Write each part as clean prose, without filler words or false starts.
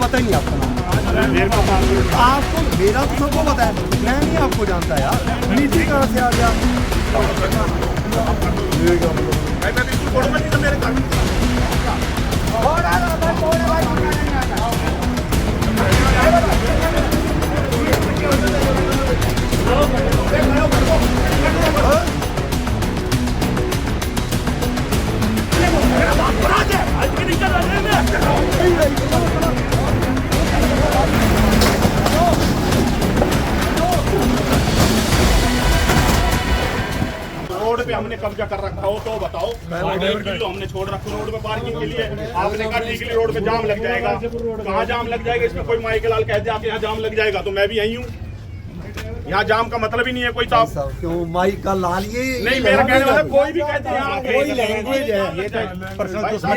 पता ही नहीं आपका नाम। आपको मेरा तो सबको पता है, मैं नहीं आपको जानता यार। निजी कहाँ से आ गया? रोड पे हमने कब्जा कर रखा हो तो बताओ। हमने छोड़ रखा रोड पे पार्किंग के लिए। आपने कहा ठीक है रोड पे जाम लग जाएगा। कहाँ जाम लग जाएगा? इसमें कोई माई के लाल कहते आप यहाँ जाम लग जाएगा तो मैं भी यही हूँ। यहाँ जाम का मतलब ही नहीं है कोई साहब। क्यों माई का लाल? ये नहीं मेरा कहने वाला कोई भी कहते हैं कोई लैंग्वेज है,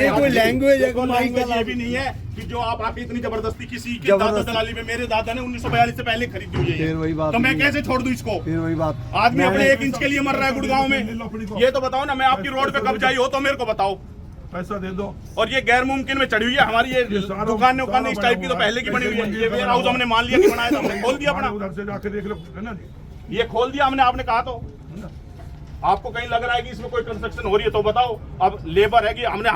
ये कोई लैंग्वेज है, माई का ये भी नहीं है कि जो आप आके इतनी जबरदस्ती किसी के दादा दलाली में। मेरे दादा ने 1942 से पहले खरीदी हुई है, वही बात तो मैं कैसे छोड़ दूं इसको? फिर वही बात, आदमी अपने 1 इंच के लिए मर रहा है गुड़गांव में। ये तो बताओ ना, मैं आपकी रोड पे कब्जा हो तो मेरे को बताओ, पैसा दे दो। और ये गैर मुमकिन में चढ़ी हुई है हमारी ये दुकान इस टाइप की तो पहले की बनी हुई है। ये वेयर हाउस हमने मान लिया कि बनाया था, हमने खोल दिया अपना। उधर से जाके देख लो है ना जी, ये खोल दिया हमने, आपने कहा तो। आपको कहीं लग रहा है कि इसमें कोई कंस्ट्रक्शन हो रही है तो बताओ। अब लेबर है कि हमने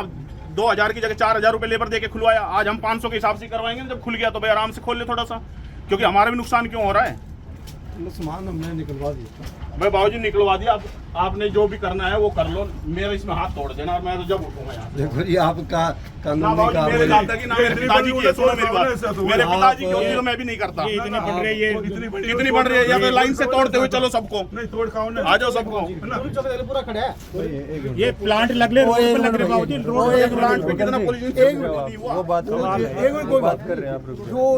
2000 की जगह 4000 रुपए लेबर देके खुलवाया, आज हम 500 के हिसाब से करवाएंगे। जब खुल गया तो भाई आराम से खोल ले थोड़ा सा, क्योंकि हमारा भी नुकसान क्यों हो रहा है? सामान हमने निकलवा दिया भाई बाबूजी निकलवा दिया। आपने जो भी करना है वो कर लो, मेरा इसमें हाथ तोड़ देना और मैं तो जब उठूंगा यहाँ। देखो ये आपका कानूनी मेरे दादा की ना मेरे पिताजी की है, सुनो मेरी बात। मेरे पिताजी की होती तो मैं भी नहीं करता। इतनी बढ़ रही है, कितनी बढ़ रही है? या तो लाइन से तोड़ते हुए चलो सबको, नहीं तोड़ खाओ ना, आ जाओ सबको। पूरा खड़ा है। ये प्लांट लग ले बाबूजी, प्लांट पे कितना पोल्यूशन वो बात कोई बात कर रहे हैं आप।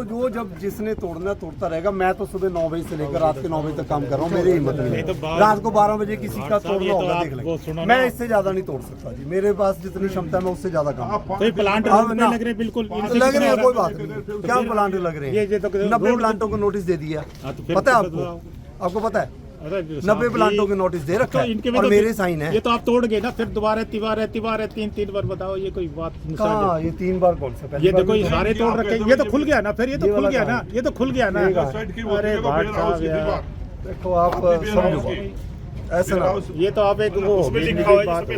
जो जब जिसने तोड़ना तोड़ता रहेगा। मैं तो सुबह 9 बजे से लेकर रात के 9 बजे तक काम कर रहा हूँ, मेरी हिम्मत नहीं है। रात को 12 बजे किसी का तोड़ना होगा देख लेंगे। मैं इससे ज्यादा नहीं तोड़ सकता जी, मेरे पास जितनी क्षमता है मैं उससे ज्यादा काम। तो प्लांट लग रहे बिल्कुल लग रहे हैं, कोई बात नहीं। क्या प्लांट लग रहे हैं? 90 प्लांटों को नोटिस दे दिया, पता है आपको? आपको पता है 90 प्लांटों के नोटिस दे रखा है और मेरे साइन है। ये तो आप तोड़ गए ना, फिर दोबारा तिवार है 3 बार बताओ, ये कोई बात? कहाँ ये 3 बार कौन सा? ये देखो ये सारे तोड़ रखे, ये तो खुल गया ना, फिर ये तो खुल गया ना, ये तो खुल गया ना। अरे भाई साहब यार देखो आप समझो ऐसा ना, ये तो आप एक वो निजी बात है।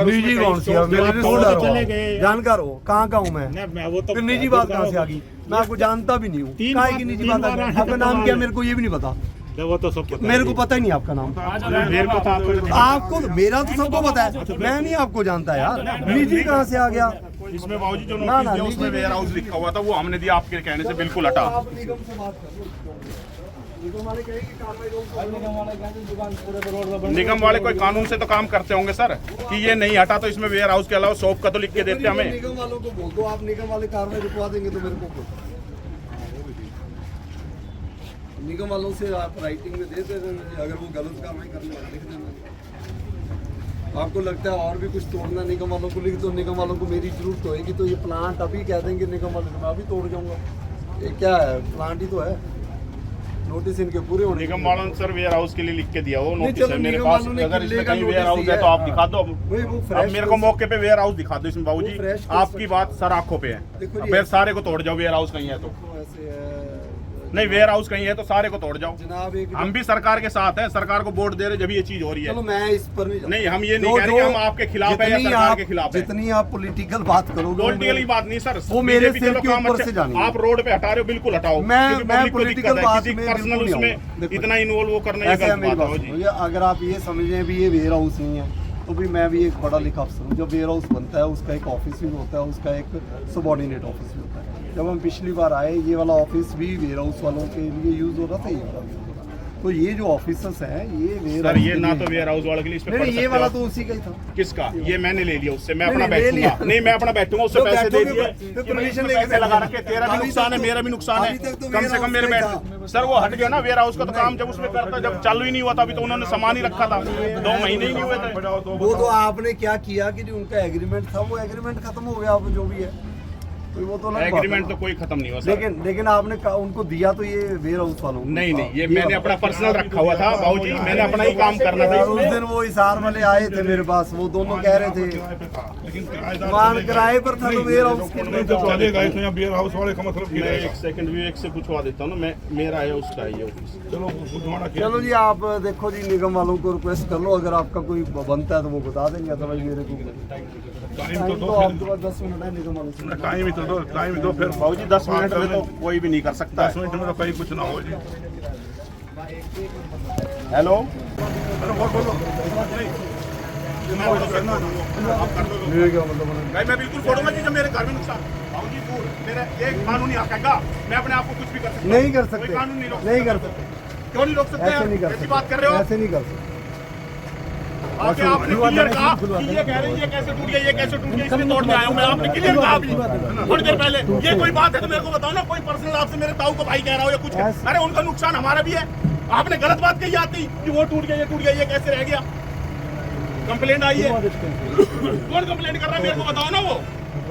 निजी कौन सी है? मेरे रिश्तेदार चले गए, जानकार हो कहाँ का हूँ मैं, वो तो फिर निजी बात कहाँ से आ गई? मैं आपको जानता भी नहीं हूँ, काहे की निजी बात है? आपका नाम क्या मेरे को ये भी नहीं पता। वो तो सब पता, मेरे को पता ही नहीं आपका नाम। आपको मेरा तो सबको पता है, मैं नहीं आपको जानता यार। निजी कहाँ से आ गया? इसमें बाबूजी जो नोटिस दिया उसमें वेयर हाउस लिखा हुआ था, वो हमने दिया आपके कहने से बिल्कुल हटा। निगम वाले कोई कानून से तो काम करते होंगे सर, कि ये नहीं हटा तो इसमें वेयर हाउस के अलावा शॉप का तो लिख के देते हमें। निगम वालों को बोल दो, आप निगम वाले कार्रवाई रुकवा देंगे तो मेरे को निगम वालों से आप राइटिंग में दे देना, अगर वो गलत कार्रवाई करने वाले लिख देना। आपको लगता है और भी कुछ तोड़ना निगम वालों को लिख दो, निगम वालों को मेरी जरूरत होएगी तो ये प्लांट अभी कह देंगे निगम वाले, मैं अभी तोड़ जाऊंगा। ये क्या है? प्लांट ही तो है, नोटिस इनके पूरे होने। निगम वालों ने सर वेयर हाउस के लिए लिख के दिया वो नोटिस है मेरे पास। अगर इसमें कहीं वेयर हाउस है तो आप दिखा दो। अब मेरे को मौके पे वेयर हाउस दिखा दो इसमें बाबूजी। आपकी बात सर आंखों पे है, फिर सारे को तोड़ जाओ। वेयर हाउस कहीं है तो नहीं, वेयर हाउस कहीं है तो सारे को तोड़ जाओ। जनाब एक हम भी सरकार के साथ हैं, सरकार को वोट दे रहे जब ये चीज हो रही है। चलो मैं इस पर नहीं, हम ये नहीं कह रहे कि हम आपके खिलाफ है या सरकार के खिलाफ है। जितनी आप पॉलिटिकल बात करोगे, पॉलिटिकल की बात नहीं सर, वो मेरे सिर के ऊपर से जानी है। आप रोड पे हटा रहे हो, बिल्कुल हटाओ। मैं पॉलिटिकल बात में पर्सनल उसमें इतना इन्वॉल्व वो करना ऐसे है मेरी बात। अगर आप ये समझें भी ये वेयर हाउस नहीं है तो भी मैं भी एक पढ़ा लिखा अफसर हूँ। जब वेयर हाउस बनता है उसका एक ऑफिस भी होता है, उसका एक सबऑर्डिनेट ऑफिस भी होता है। जब हम पिछली बार आए ये वाला ऑफिस भी वेयर हाउस वालों के लिए यूज हो रहा था, ये वाला तो ये जो ऑफिसर्स हैं ये वेयर सर ये ना तो वेयर हाउस वाले के लिए इसमें ये वाला तो उसी का ही था। किसका? ये मैंने ले लिया उससे, मैं अपना बैठूंगा। नहीं मैं अपना बैठूंगा, उससे पैसे दे दिए, परमिशन पैसे लगा रखे। तेरा भी नुकसान है, मेरा भी नुकसान है, कम से कम मेरे बैठ। सर वो हट गया ना वेयर हाउस का, तो काम जब उसमें करता जब चालू ही नहीं हुआ था, अभी तो उन्होंने सामान ही रखा था, 2 महीने ही नहीं हुए थे। वो तो आपने क्या किया कि जो उनका एग्रीमेंट था वो एग्रीमेंट खत्म हो गया, अब जो भी है तो वो तो अलग बात है। एग्रीमेंट तो कोई खत्म नहीं हुआ सर। लेकिन आपने उनको दिया तो ये वेयर हाउस वालों को। नहीं, ये मैंने अपना पर्सनल रखा हुआ था बाबूजी, मैंने अपना ही काम करना था। उस दिन वो हिसार वाले आए थे मेरे पास, वो दोनों कह रहे थे लेकिन दुकान किराए पर था, तो वेयर हाउस के लिए तो चलेगा इसमें, वेयर हाउस वाले का मतलब मैं एक सेकंड विवेक से पूछवा देता हूँ ना, मैं मेरा है उसका है ये ऑफिस। चलो बुझवाना क्या। चलो जी, आप देखो जी, निगम वालों को रिक्वेस्ट कर लो, अगर आपका कोई बनता है तो वो बता देंगे, अदरवाइज मेरे को टाइम टाइम तो तो दो, आपके पास 10 मिनट है निगम वालों से। टाइम ही तो दो, टाइम दो फिर बाबूजी 10 मिनट में तो कोई भी नहीं कर सकता 10 मिनट में तो कहीं कुछ ना हो जी। हेलो अरे बोलो मेरे क्या मतलब है? भाई, मैं बिल्कुल छोड़ूंगा जी जब मेरे घर में नुकसान। बाबूजी दूर, मेरा ये कानूनी हक है, मैं अपने आप को कुछ भी कर सकता हूं। नहीं कर कोई सकते, कानून नहीं रोक नहीं सकता। कर सकते, क्यों नहीं रोक सकते? ऐसे नहीं कर ऐसी सकते, बात कर रहे हो ऐसे नहीं कर सकते। आपने क्लियर कहा कि ये कह रहे हैं ये कैसे टूट गया, ये कैसे टूट गया, इसलिए तोड़ने आया हूं मैं। आपने क्लियर कहा अभी थोड़ी देर पहले। ये कोई बात है तो मेरे को बताओ ना, कोई पर्सनल आपसे मेरे ताऊ को भाई कह रहा हो या कुछ। अरे उनका नुकसान हमारा भी है। आपने गलत बात कही आती कि वो टूट गया, ये टूट गया, ये कैसे रह गया। कंप्लेंट आई है, कौन कंप्लेंट कर रहा है मेरे को बताओ ना। वो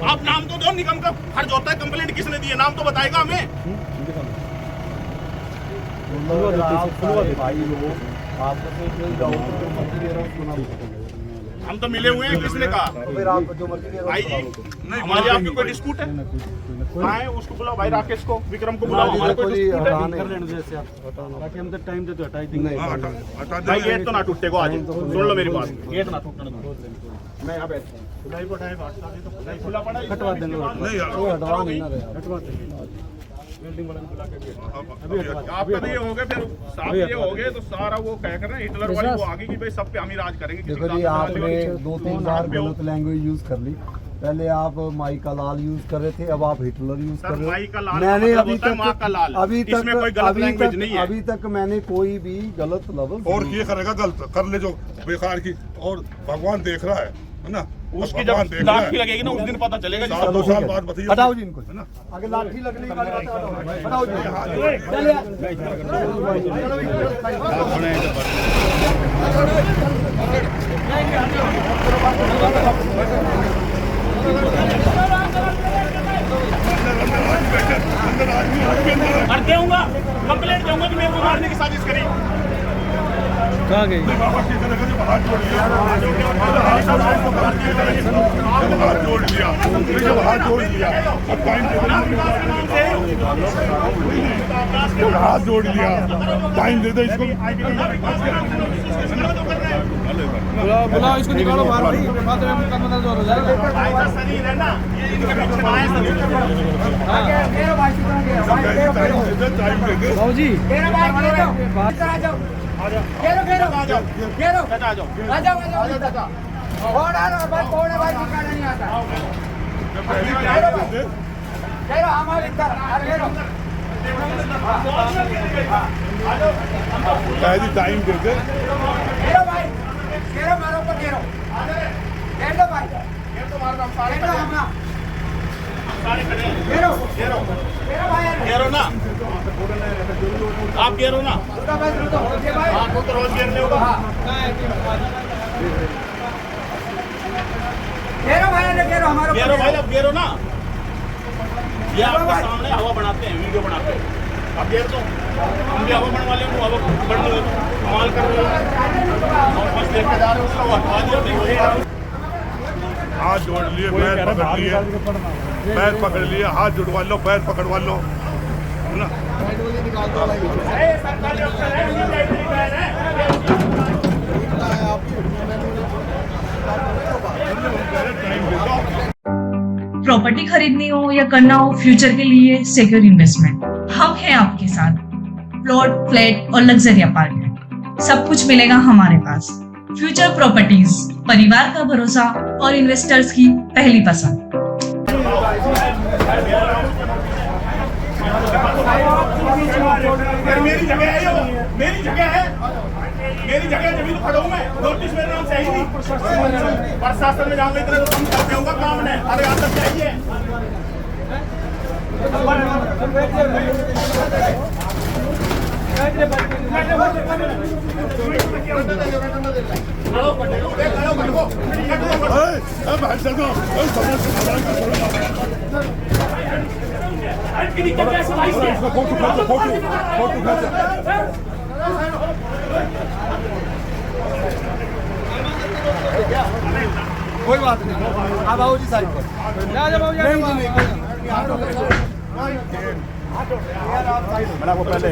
आप नाम तो दो, निगम का फर्ज होता है कंप्लेंट किसने दी है, नाम तो बताएगा हमें। हम तो मिले हुए हैं, किसने कहा? फिर आप जो मर्जी भाई जी, हमारे आपके कोई डिस्प्यूट है? कहाँ है? उसको बुलाओ भाई, राकेश को, विक्रम को बुलाओ। हमारा कोई डिस्प्यूट है? नहीं, हटा भाई दे। गेट तो ना टूटे को आज, सुन लो मेरी बात, गेट ना टूटने दो। मैं यहाँ बैठता हूँ, खुला पड़ा है, हटवा देंगे। नहीं यार हटवा नहीं ना रहे, हटवा देंगे। आपका तो ये हो गया, फिर साहब ये हो गए तो सारा वो कह कर रहे हैं हिटलर वाली वो आगे कि भाई सब पे हम ही राज करेंगे। किसी देखो का जी, राज आपने वाली। 2-3 बार गलत लैंग्वेज यूज कर ली। पहले आप माई का लाल यूज कर रहे थे, अब आप हिटलर यूज सर, कर रहे माई का हो। लाल मैंने मतलब अभी होता है माँ का लाल। अभी तक इसमें कोई गलत लैंग्वेज नहीं है। अभी तक मैंने कोई भी गलत लफ्ज और ये करेगा गलत कर ले जो बेकार की, और भगवान देख रहा है ना। उसकी भगवान जब देख रहा लाठी है। लगेगी ना उस दिन पता चलेगा जी। 2 साल बाद बताइए। हटाओ जी इनको, है ना। आगे लाठी लगने की बात हटाओ जी। चलिए और दूंगा कंप्लेंट दूंगा कि मेरे को मारने की साजिश करी। कहाँ गई? बाबा की तरह का हाथ जोड़ लिया, हाथ जोड़ लिया, जब हाथ जोड़ लिया अब टाइम हाथ जोड़ लिया, टाइम दे दो इसको। बुलाओ इसको, निकालो बाहर भाई, बाद में मुकदमा दर्ज हो जाएगा। ऐसा शरीर है ना, ये इनके पीछे आए शरीर। टाइम दे दे। बाबूजी टाइम दे दे। घेरो ना, आप घेरो ना। हाँ तो रोज घेरने होगा। घेरो भाई, अब घेरो ना। ये आपके सामने हवा बनाते हैं, वीडियो बनाते हैं। अब घेर दो, हम भी हवा बनवा लेंगे, हवा बढ़ने दो, कमाल कर रहे हो। और बस देखते जा रहे हो उसका, वो हटा दिया, देखते जा रहे हो। हाथ जोड़ लिए, पैर पकड़ लिए, पैर पकड़ लिए, हाथ जुड़वा लो, पैर पकड़वा लो, है ना। प्रॉपर्टी खरीदनी हो या करना हो फ्यूचर के लिए सिक्योर इन्वेस्टमेंट, हम हैं आपके साथ। प्लॉट, फ्लैट और लग्जरी अपार्टमेंट सब कुछ मिलेगा हमारे पास। फ्यूचर प्रॉपर्टीज, परिवार का भरोसा और इन्वेस्टर्स की पहली पसंद। मेरी जगह है, ये मेरी जगह है, मेरी जगह जब भी तो खड़ा हूं मैं। नोटिस मेरे नाम से ही नहीं, प्रशासन में जाऊंगा इतना तो कम करते होगा काम ने। अरे आदत चाहिए। कोई बात नहीं, आप आओ जी साइड पर। नहीं जी नहीं, मैंने वो पहले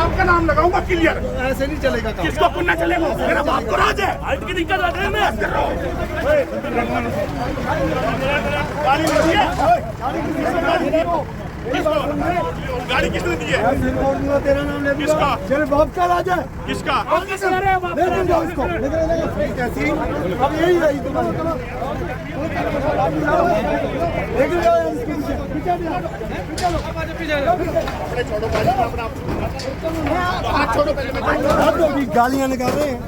आपका नाम लगाऊंगा क्लियर। ऐसे नहीं चलेगा काम। किसको पुण्य चलेगा? मेरा बाप को राज है। हाइट की दिक्कत आती है मैं गाड़ी किसने दी है? तेरा नाम ले किसका? तेरे बाप का राज है। किसका? लेके जाओ इसको। कैसी? अब यही रही तुम्हारी। लेके जाओ इसको पीछे। गालियां निकाल रहे हैं।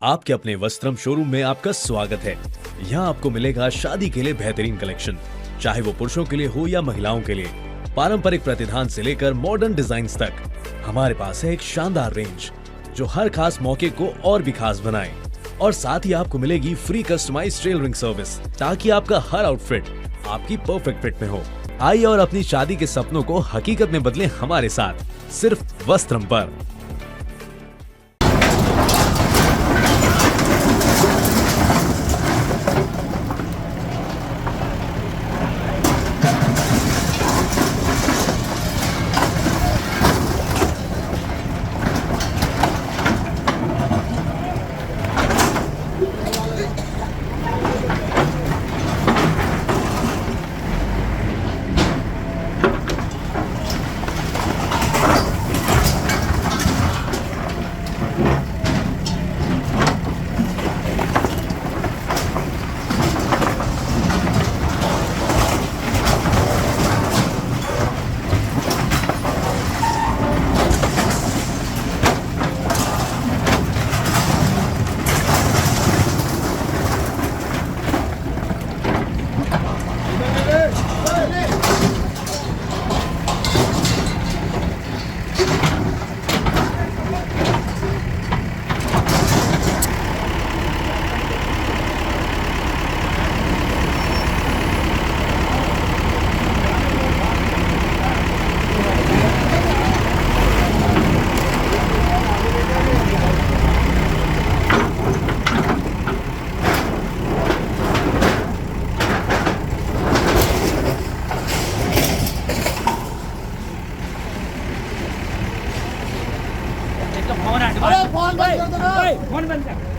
आपके अपने वस्त्रम शोरूम में आपका स्वागत है। यहाँ आपको मिलेगा शादी के लिए बेहतरीन कलेक्शन, चाहे वो पुरुषों के लिए हो या महिलाओं के लिए। पारंपरिक प्रतिधान से लेकर मॉडर्न डिजाइन्स तक हमारे पास है एक शानदार रेंज जो हर खास मौके को और भी खास बनाए। और साथ ही आपको मिलेगी फ्री कस्टमाइज्ड टेलरिंग सर्विस ताकि आपका हर आउटफिट आपकी परफेक्ट फिट में हो। आइए और अपनी शादी के सपनों को हकीकत में बदलें हमारे साथ, सिर्फ वस्त्रम पर। फोन बंद कर।